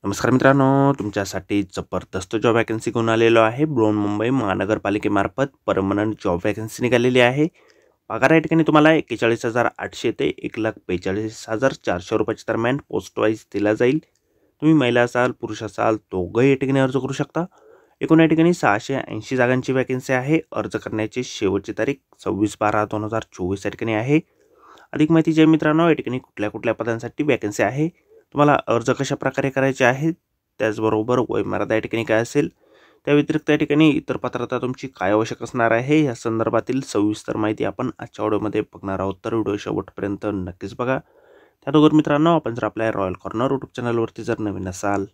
नमस्कार मित्रांनो, तुमच्यासाठी जबरदस्त जॉब वॅकन्सी घेऊन आलेलो आहे. बृहन्मुंबई महानगरपालिकेमार्फत परमनंट जॉब वॅकन्सी निघालेली आहे. पगार या ठिकाणी तुम्हाला 41,800 ते 1,42,400 रुपयाच्या दरम्यान पोस्ट वाईज दिला जाईल. तुम्ही महिला असाल, पुरुष असाल, दोघंही या ठिकाणी अर्ज करू शकता. एकूण या ठिकाणी 680 जागांची वॅकन्सी आहे. अर्ज करण्याची शेवटची तारीख 26/12/2024 या ठिकाणी आहे. अधिक माहिती जे मित्रांनो, या ठिकाणी कुठल्या कुठल्या पदांसाठी वॅकन्सी आहे, तुम्हाला अर्ज कशा प्रकारे करायचे आहेत, त्याचबरोबर वयोमर्यादा या ठिकाणी काय असेल, त्या व्यतिरिक्त या ठिकाणी इतर पात्रता तुमची काय आवश्यक असणार आहे, या संदर्भातील सविस्तर माहिती आपण आजच्या व्हिडिओमध्ये बघणार आहोत. तर व्हिडिओ शेवटपर्यंत नक्कीच बघा. त्याचबरोबर मित्रांनो, आपण जर आपल्या रॉयल कॉर्नर यूट्यूब चॅनलवरती जर नवीन असाल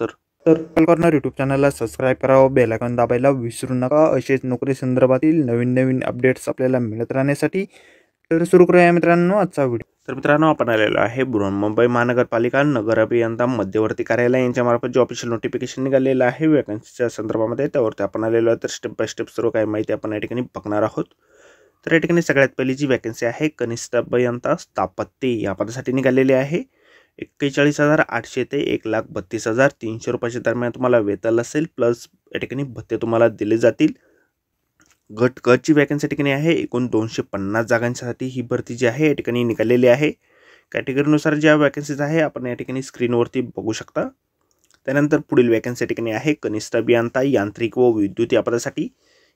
तर रॉयल कॉर्नर यूट्यूब चॅनलला सबस्क्राईब करावं, बेल आयकॉन दाबायला विसरू नका. असेच नोकरी संदर्भातील नवीन अपडेट्स आपल्याला मिळत राहण्यासाठी. तर सुरू करूया मित्रांनो आजचा व्हिडिओ. तर मित्रांनो, आपण आलेलो आहे बृहन्मुंबई महानगरपालिका नगर अभियंता मध्यवर्ती कार्यालय यांच्यामार्फत जो ऑफिशियल नोटिफिकेशन निघालेलं आहे वॅकन्सीच्या संदर्भामध्ये, त्यावरती आपण आलेलो आहे. तर स्टेप बाय स्टेप सर्व काही माहिती आपण या ठिकाणी बघणार आहोत. तर या ठिकाणी सगळ्यात पहिली जी वॅकन्सी आहे, कनिष्ठ अभियंता स्थापत्य या पदासाठी निघालेली आहे. 41,800 ते 1,32,300 रुपयाच्या दरम्यान तुम्हाला वेतन असेल, प्लस या ठिकाणी भत्ते तुम्हाला दिले जातील. गट क ची वॅकन्सी ठिकाणी आहे. एकूण 250 जागांसाठी ही भरती जी आहे या ठिकाणी निघालेली आहे. कॅटेगरीनुसार ज्या वॅकन्सीज आहे आपण या ठिकाणी स्क्रीनवरती बघू शकता. त्यानंतर पुढील वॅकन्सी ठिकाणी आहे कनिष्ठ अभियंता यांत्रिक व विद्युत या पदासाठी.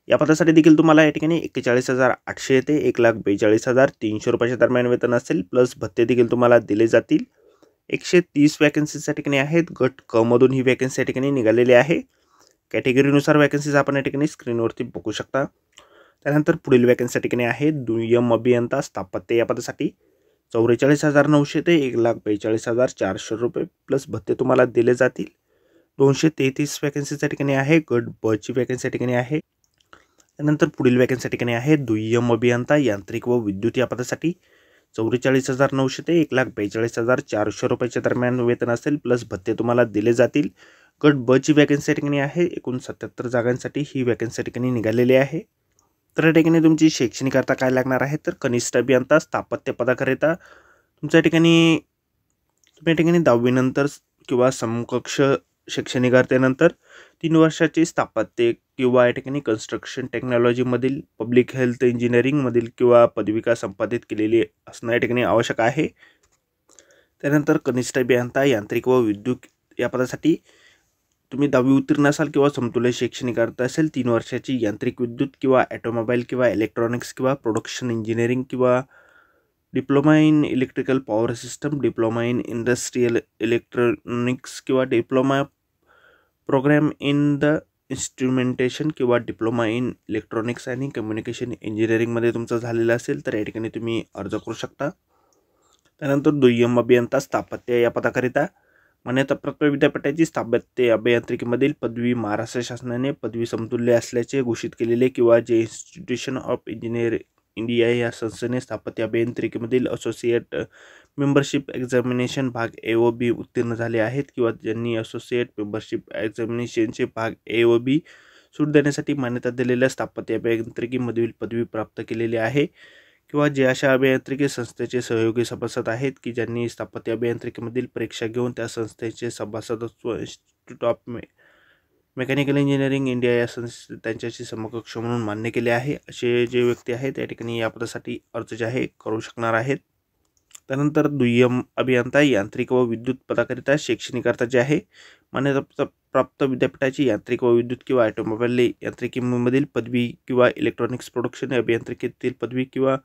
या पदासाठी देखील तुम्हाला या ठिकाणी 41,800 ते 1,42,300 रुपयाच्या दरम्यान वेतन असेल, प्लस भत्ते देखील तुम्हाला दिले जातील. 130 वॅकन्सीच्या ठिकाणी आहेत. गट क मधून ही वॅकन्सी या ठिकाणी निघालेली आहे. कॅटेगरीनुसार वॅकन्सीज आपण या ठिकाणी स्क्रीनवरती बघू शकता. त्यानंतर पुढील वॅकन्सी ठिकाणी आहे दुय्यम अभियंता स्थापत्य या पदासाठी. 44,900 ते 1,42,400 रुपये प्लस भत्ते तुम्हाला दिले जातील. 233 वॅकन्सीच्या ठिकाणी आहे. गट ब ची वॅकन्सी या ठिकाणी आहे. त्यानंतर पुढील वॅकन्सी ठिकाणी आहे दुय्यम अभियंता यांत्रिक व विद्युत या पदासाठी. 44,900 ते 1,42,400 रुपयाच्या दरम्यान वेतन असेल, प्लस भत्ते तुम्हाला दिले जातील. गट ब ची वॅकन्सी ठिकाणी आहे. एकूण 77 जागांसाठी ही वॅकन्सी ठिकाणी निघालेली आहे. तर या ठिकाणी तुमची शैक्षणिक अर्हता काय लागणार आहे, तर कनिष्ठ अभियंता स्थापत्य पदाकरिता तुमच्या ठिकाणी तुम्ही या ठिकाणी 10वी नंतर किंवा समकक्ष शैक्षणिक अर्हतेनंतर 3 वर्षाची स्थापत्य किंवा या ठिकाणी कन्स्ट्रक्शन टेक्नॉलॉजीमधील पब्लिक हेल्थ इंजिनिअरिंगमधील किंवा पदविका संपादित केलेली असणं या ठिकाणी आवश्यक आहे. त्यानंतर कनिष्ठ अभियंता यांत्रिक व विद्युत या पदासाठी तुम्ही 10वी उत्तीर्ण असाल किंवा समतुल्य शैक्षणिक अर्हता असेल, 3 वर्षाची यांत्रिक विद्युत किंवा ऑटोमोबाईल किंवा इलेक्ट्रॉनिक्स किंवा प्रोडक्शन इंजिनिअरिंग किंवा diploma in electrical power system, diploma in industrial electronics किंवा diploma program in the instrumentation किंवा डिप्लोमा इन इलेक्ट्रॉनिक्स आणि कम्युनिकेशन इंजिनिअरिंगमध्ये तुमचं झालेलं असेल तर या ठिकाणी तुम्ही अर्ज करू शकता. त्यानंतर दुय्यम अभियंता स्थापत्य या पदाकरिता मान्यताप्राप्त विद्यापीठाची स्थापत्य अभियांत्रिकीमधील पदवी महाराष्ट्र शासनाने पदवी समतुल्य असल्याचे घोषित केलेले किंवा जे इन्स्टिट्यूशन ऑफ इंजिनियर इंडिया या संस्थेने स्थापत्य अभियांत्रिकीमधील असोसिएट मेंबरशिप एक्झामिनेशन भाग ए व बी उत्तीर्ण झाले आहेत किंवा ज्यांनी असोसिएट मेंबरशिप एक्झामिनेशनचे भाग ए व बी सूट देण्यासाठी मान्यता दिलेल्या स्थापत्य अभियांत्रिकीमधील पदवी प्राप्त केलेली आहे किंवा जे अशा अभियांत्रिकी संस्थेचे सहयोगी सभासद आहेत की ज्यांनी स्थापत्य अभियांत्रिकीमधील परीक्षा घेऊन त्या संस्थेचे सभासदत्व institute of mechanical engineering India या संस्थे त्यांच्याशी समकक्ष म्हणून मान्य केले आहे, असे जे व्यक्ती आहेत त्या ठिकाणी या पदासाठी अर्ज जे आहे करू शकणार आहेत. त्यानंतर दुय्यम अभियंता यांत्रिक व विद्युत पदाकरिता शैक्षणिक अर्हता जे आहे मान्यता प्राप्त विद्यापीठाची यांत्रिक व विद्युत किंवा ऑटोमोबाईल यांत्रिकीमधील पदवी किंवा इलेक्ट्रॉनिक्स प्रोडक्शन अभियांत्रिकीतील पदवी किंवा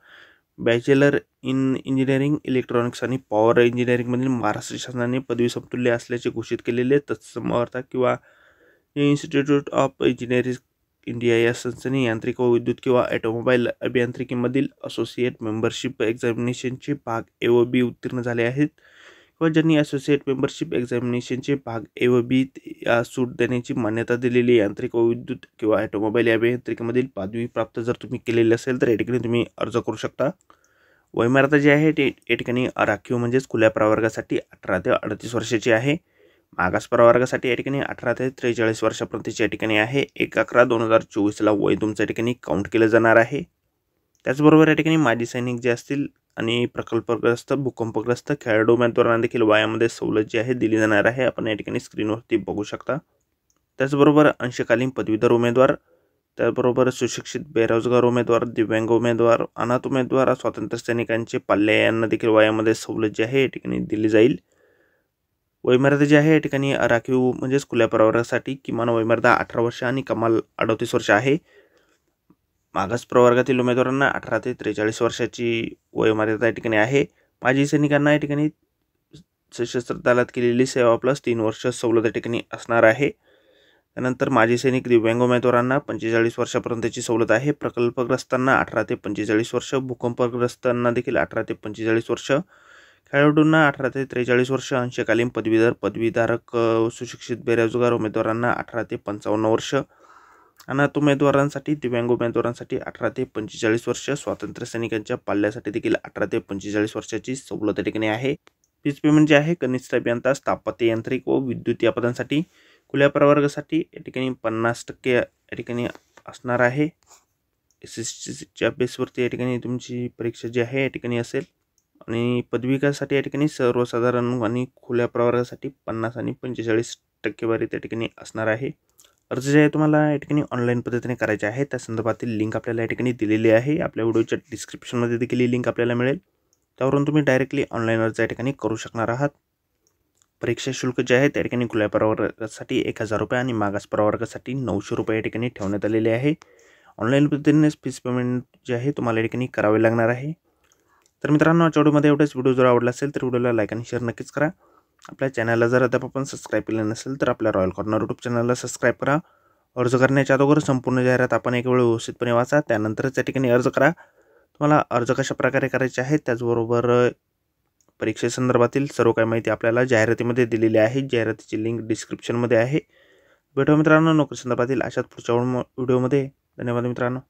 बॅचलर इन इंजिनिअरिंग इलेक्ट्रॉनिक्स आणि पॉवर इंजिनिअरिंगमधील महाराष्ट्र शासनाने पदवी समतुल्य असल्याचे घोषित केलेले तत्सम अर्हता किंवा इन्स्टिट्यूट ऑफ इंजिनिअरिंग इंडिया या संस्थेने यांत्रिक व विद्युत किंवा ऑटोमोबाईल अभियांत्रिकीमधील असोसिएट मेंबरशिप एक्झामिनेशनचे भाग ए व बी उत्तीर्ण झाले आहेत किंवा ज्यांनी असोसिएट मेंबरशिप एक्झामिनेशनचे भाग ए व बी या सूट देण्याची मान्यता दिलेली यांत्रिक व विद्युत किंवा ऑटोमोबाईल अभियांत्रिकीमधील पदवी प्राप्त जर तुम्ही केलेली असेल तर या ठिकाणी तुम्ही अर्ज करू शकता. वयोमर्यादा जी आहे ते या ठिकाणी राखीव म्हणजेच खुल्या प्रवर्गासाठी 18 ते 38 वर्षाची आहे. मागास प्रवर्गासाठी या ठिकाणी 18 ते 43 वर्षापर्यंतची या ठिकाणी आहे. 1/11/2024 वय तुमच्या ठिकाणी काउंट केलं जाणार आहे. त्याचबरोबर या ठिकाणी माजी सैनिक जे असतील आणि प्रकल्पग्रस्त भूकंपग्रस्त खेळाडू उमेदवारांना देखील वयामध्ये सवलत जी आहे दिली जाणार आहे, आपण या ठिकाणी स्क्रीनवरती बघू शकता। त्याचबरोबर अंशकालीन पदवीधर उमेदवार, त्याचबरोबर सुशिक्षित बेरोजगार उमेदवार, दिव्यांग उमेदवार, अनाथ उमेदवार, स्वातंत्र्य सैनिकांचे पाल्य यांना देखील वयामध्ये सवलत जी आहे या ठिकाणी दिली जाईल। वयमर्यादा जी आहे या ठिकाणी राखीव म्हणजेच खुल्या प्रवर्गासाठी किमान वयमर्यादा 18 वर्ष आणि कमाल 38 वर्ष आहे। मागास प्रवर्गातील उमेदवारांना 18 ते 43 वर्षाची वयमर्यादा या ठिकाणी आहे। माजी सैनिकांना या ठिकाणी सशस्त्र दलात केलेली सेवा प्लस 3 वर्ष सवलत या ठिकाणी असणार आहे। त्यानंतर माजी सैनिक दिव्यांग उमेदवारांना 45 वर्षापर्यंतची सवलत आहे। प्रकल्पग्रस्तांना 18 ते 45 वर्ष, भूकंपग्रस्तांना देखील 18 ते 45 वर्ष, खेळाडूंना 18 ते 43 वर्ष, अंशकालीन पदवीधर पदवीधारक सुशिक्षित बेरोजगार उमेदवारांना 18 ते 55 वर्ष, अनाथ उमेदवारांसाठी दिव्यांग उमेदवारांसाठी 18 ते 45 वर्ष, स्वातंत्र्य सैनिकांच्या पाल्यासाठी देखील 18 ते 45 वर्षाची सवलत या ठिकाणी आहे। फीस पेमेंट जे आहे कनिष्ठ अभियंता, स्थापत्य यांत्रिक व विद्युत या पदांसाठी खुल्या प्रवर्गासाठी या ठिकाणी 50% या ठिकाणी असणार आहे। SSCच्या बेसवरती या ठिकाणी तुमची परीक्षा जी आहे या ठिकाणी असेल आणि पदविकासाठी या ठिकाणी सर्वसाधारण आणि खुल्या प्रवर्गासाठी 50 आणि 45% टक्केवारी त्या ठिकाणी असणार आहे। अर्ज जे आहे तुम्हाला या ठिकाणी ऑनलाईन पद्धतीने करायचे आहे, त्या संदर्भातील लिंक आपल्याला या ठिकाणी दिलेली आहे। आपल्या व्हिडिओच्या डिस्क्रिप्शनमध्ये देखील ही लिंक आपल्याला मिळेल, त्यावरून तुम्ही डायरेक्टली ऑनलाईन अर्ज या ठिकाणी करू शकणार आहात। परीक्षा शुल्क जे आहे त्या ठिकाणी खुल्या प्रवर्गासाठी 1000 रुपये आणि मागास प्रवर्गासाठी 900 रुपये या ठिकाणी ठेवण्यात आलेले आहे। ऑनलाईन पद्धतीनेच फीस पेमेंट जे आहे तुम्हाला या ठिकाणी करावे लागणार आहे। तर मित्रांनो, आजच्या व्हिडिओमध्ये एवढंच। व्हिडिओ जर आवडला असेल तर व्हिडिओला लाईक आणि शेअर नक्कीच करा। आपल्या चॅनलला जर अद्याप आपण सबस्क्राईब केले नसेल तर आपल्या रॉयल कॉर्नर यूट्यूब चॅनलला सबस्क्राईब करा। अर्ज करण्याच्या अगोदर संपूर्ण जाहिरात आपण एक वेळ व्यवस्थितपणे वाचा, त्यानंतरच या ठिकाणी अर्ज करा। तुम्हाला अर्ज कशा प्रकारे करायचे आहे, त्याचबरोबर परीक्षेसंदर्भातील सर्व काही माहिती आपल्याला जाहिरातीमध्ये दिलेली आहे। जाहिरातीची लिंक डिस्क्रिप्शनमध्ये आहे। भेटूया मित्रांनो नोकरी संदर्भातील अशाच पुढच्या व्हिडिओमध्ये। धन्यवाद मित्रांनो।